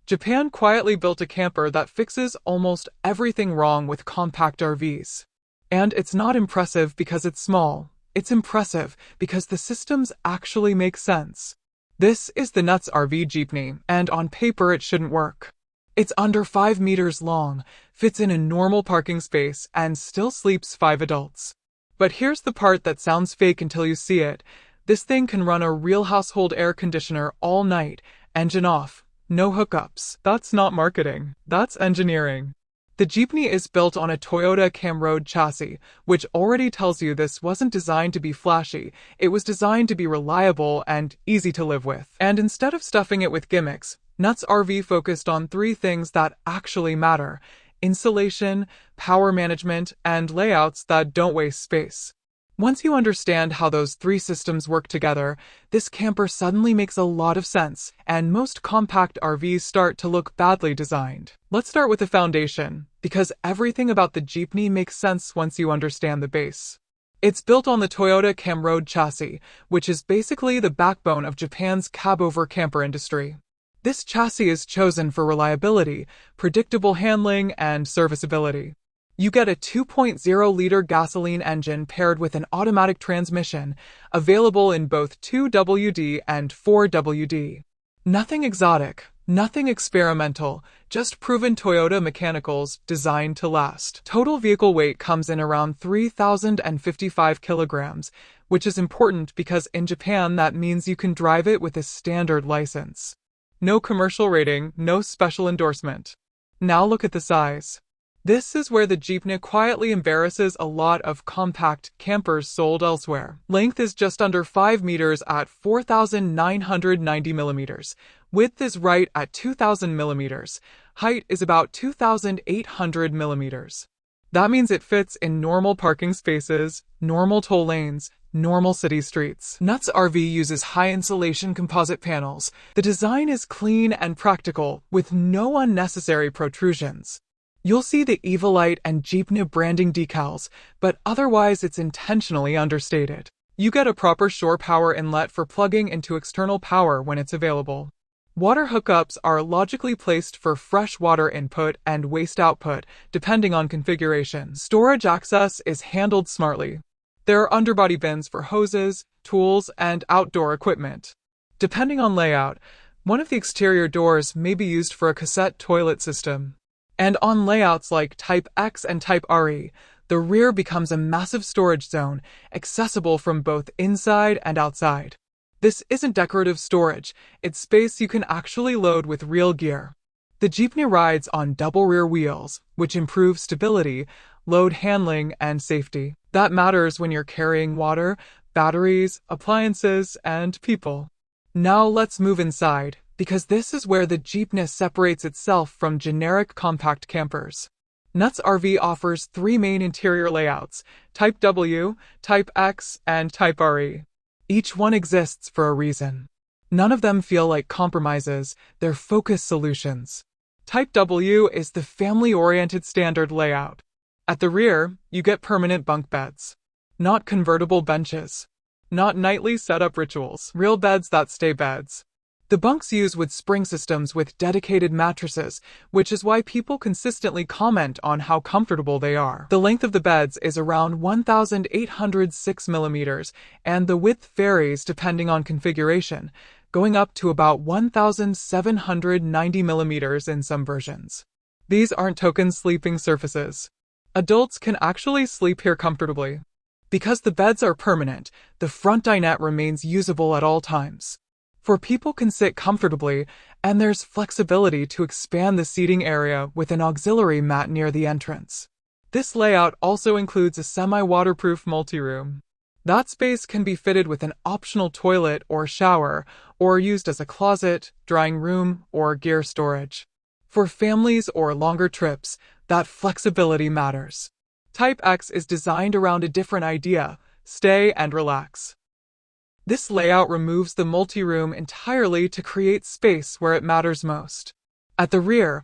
Japan quietly built a camper that fixes almost everything wrong with compact RVs. And it's not impressive because it's small. It's impressive because the systems actually make sense. This is the nuts RV Jeepney, and on paper it shouldn't work. It's under 5 meters long, fits in a normal parking space, and still sleeps 5 adults. But here's the part that sounds fake until you see it. This thing can run a real household air conditioner all night, engine off, no hookups. That's not marketing, that's engineering. The Jeepney is built on a Toyota Camroad chassis, which already tells you this wasn't designed to be flashy, it was designed to be reliable and easy to live with. And instead of stuffing it with gimmicks, Nuts RV focused on 3 things that actually matter: insulation, power management, and layouts that don't waste space. Once you understand how those 3 systems work together, this camper suddenly makes a lot of sense, and most compact RVs start to look badly designed. Let's start with the foundation, because everything about the Jeepney makes sense once you understand the base. It's built on the Toyota Camroad chassis, which is basically the backbone of Japan's cab-over camper industry. This chassis is chosen for reliability, predictable handling, and serviceability. You get a 2.0-liter gasoline engine paired with an automatic transmission, available in both 2WD and 4WD. Nothing exotic, nothing experimental, just proven Toyota mechanicals designed to last. Total vehicle weight comes in around 3,055 kilograms, which is important because in Japan that means you can drive it with a standard license. No commercial rating, no special endorsement. Now look at the size. This is where the Jeepney quietly embarrasses a lot of compact campers sold elsewhere. Length is just under 5 meters at 4,990 millimeters. Width is right at 2,000 millimeters. Height is about 2,800 millimeters. That means it fits in normal parking spaces, normal toll lanes, normal city streets. Nuts RV uses high insulation composite panels. The design is clean and practical, with no unnecessary protrusions. You'll see the EVOLITE and Jeepney branding decals, but otherwise it's intentionally understated. You get a proper shore power inlet for plugging into external power when it's available. Water hookups are logically placed for fresh water input and waste output, depending on configuration. Storage access is handled smartly. There are underbody bins for hoses, tools, and outdoor equipment. Depending on layout, one of the exterior doors may be used for a cassette toilet system. And on layouts like Type X and Type RE, the rear becomes a massive storage zone, accessible from both inside and outside. This isn't decorative storage, it's space you can actually load with real gear. The Jeepney rides on double rear wheels, which improve stability, load handling, and safety. That matters when you're carrying water, batteries, appliances, and people. Now let's move inside, because this is where the Jeepney separates itself from generic compact campers. Nuts RV offers 3 main interior layouts: Type W, Type X, and Type RE. Each one exists for a reason. None of them feel like compromises, they're focused solutions. Type W is the family-oriented standard layout. At the rear, you get permanent bunk beds. Not convertible benches. Not nightly setup rituals. Real beds that stay beds. The bunks use wood spring systems with dedicated mattresses, which is why people consistently comment on how comfortable they are. The length of the beds is around 1,806 millimeters, and the width varies depending on configuration, going up to about 1,790 millimeters in some versions. These aren't token sleeping surfaces. Adults can actually sleep here comfortably. Because the beds are permanent, the front dinette remains usable at all times. For people can sit comfortably, and there's flexibility to expand the seating area with an auxiliary mat near the entrance. This layout also includes a semi-waterproof multi-room. That space can be fitted with an optional toilet or shower, or used as a closet, drying room, or gear storage. For families or longer trips, that flexibility matters. Type X is designed around a different idea: stay and relax. This layout removes the multi-room entirely to create space where it matters most. At the rear,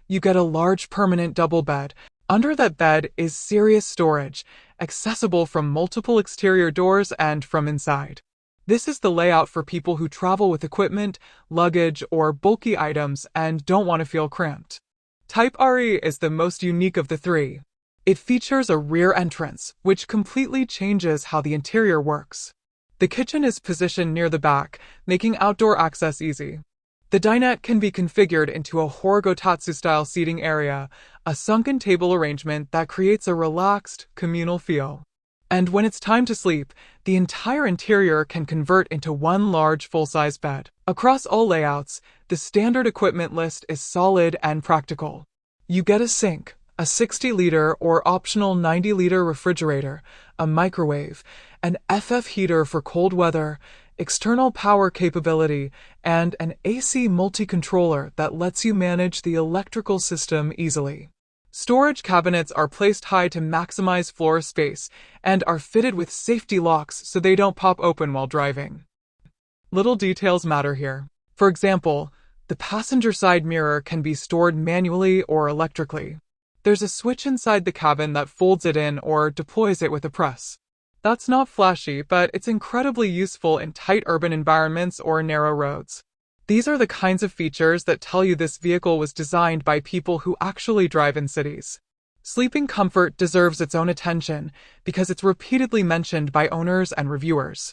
you get a large permanent double bed. Under that bed is serious storage, accessible from multiple exterior doors and from inside. This is the layout for people who travel with equipment, luggage, or bulky items and don't want to feel cramped. Type RE is the most unique of the three. It features a rear entrance, which completely changes how the interior works. The kitchen is positioned near the back, making outdoor access easy. The dinette can be configured into a Horogotatsu-style seating area, a sunken table arrangement that creates a relaxed, communal feel. And when it's time to sleep, the entire interior can convert into one large full-size bed. Across all layouts, the standard equipment list is solid and practical. You get a sink, a 60-liter or optional 90-liter refrigerator, a microwave, an FF heater for cold weather, external power capability, and an AC multi-controller that lets you manage the electrical system easily. Storage cabinets are placed high to maximize floor space and are fitted with safety locks so they don't pop open while driving. Little details matter here. For example, the passenger side mirror can be stored manually or electrically. There's a switch inside the cabin that folds it in or deploys it with a press. That's not flashy, but it's incredibly useful in tight urban environments or narrow roads. These are the kinds of features that tell you this vehicle was designed by people who actually drive in cities. Sleeping comfort deserves its own attention because it's repeatedly mentioned by owners and reviewers.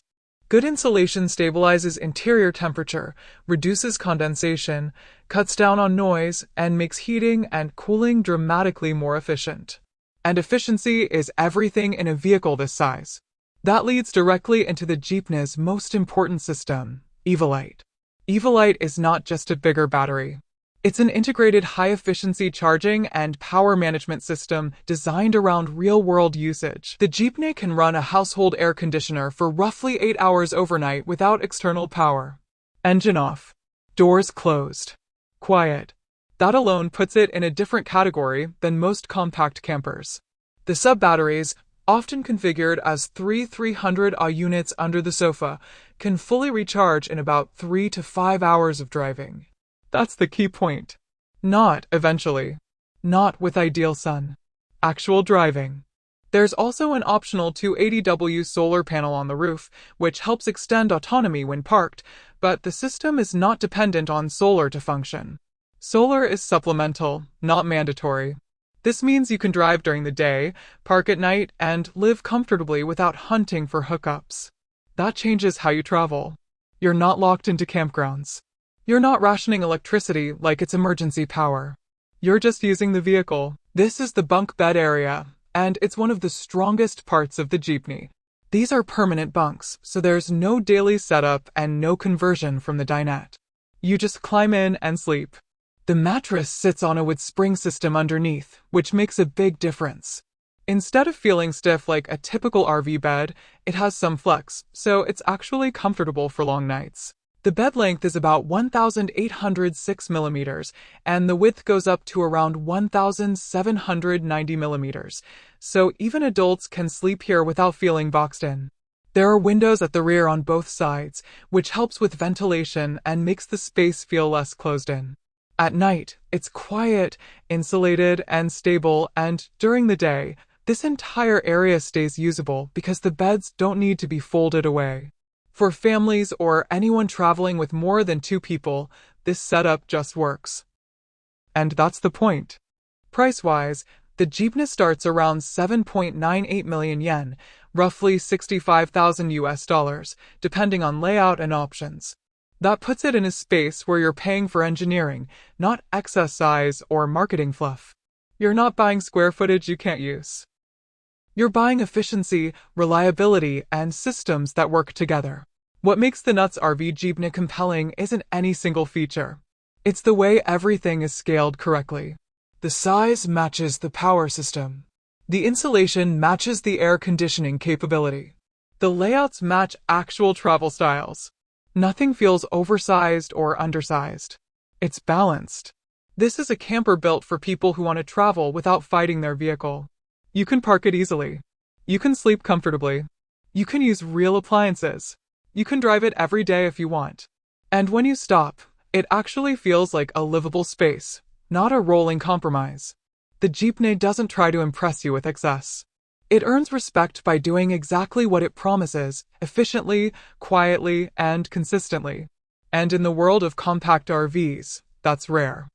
Good insulation stabilizes interior temperature, reduces condensation, cuts down on noise, and makes heating and cooling dramatically more efficient. And efficiency is everything in a vehicle this size. That leads directly into the Jeepney's most important system, EVOLITE. EVOLITE is not just a bigger battery. It's an integrated high-efficiency charging and power management system designed around real-world usage. The Jeepney can run a household air conditioner for roughly 8 hours overnight without external power. Engine off. Doors closed. Quiet. That alone puts it in a different category than most compact campers. The sub-batteries, often configured as three 300Ah units under the sofa, can fully recharge in about 3 to 5 hours of driving. That's the key point. Not eventually. Not with ideal sun. Actual driving. There's also an optional 280W solar panel on the roof, which helps extend autonomy when parked, but the system is not dependent on solar to function. Solar is supplemental, not mandatory. This means you can drive during the day, park at night, and live comfortably without hunting for hookups. That changes how you travel. You're not locked into campgrounds. You're not rationing electricity like it's emergency power. You're just using the vehicle. This is the bunk bed area, and it's one of the strongest parts of the Jeepney. These are permanent bunks, so there's no daily setup and no conversion from the dinette. You just climb in and sleep. The mattress sits on a wood spring system underneath, which makes a big difference. Instead of feeling stiff like a typical RV bed, it has some flex, so it's actually comfortable for long nights. The bed length is about 1,806 millimeters, and the width goes up to around 1,790 millimeters, so even adults can sleep here without feeling boxed in. There are windows at the rear on both sides, which helps with ventilation and makes the space feel less closed in. At night, it's quiet, insulated, and stable, and during the day, this entire area stays usable because the beds don't need to be folded away. For families or anyone traveling with more than 2 people, this setup just works. And that's the point. Price-wise, the Jeepney starts around 7.98 million yen, roughly $65,000, depending on layout and options. That puts it in a space where you're paying for engineering, not excess size or marketing fluff. You're not buying square footage you can't use. You're buying efficiency, reliability, and systems that work together. What makes the Nuts RV Jeepney compelling isn't any single feature. It's the way everything is scaled correctly. The size matches the power system. The insulation matches the air conditioning capability. The layouts match actual travel styles. Nothing feels oversized or undersized. It's balanced. This is a camper built for people who want to travel without fighting their vehicle. You can park it easily. You can sleep comfortably. You can use real appliances. You can drive it every day if you want. And when you stop, it actually feels like a livable space, not a rolling compromise. The Jeepney doesn't try to impress you with excess. It earns respect by doing exactly what it promises, efficiently, quietly, and consistently. And in the world of compact RVs, that's rare.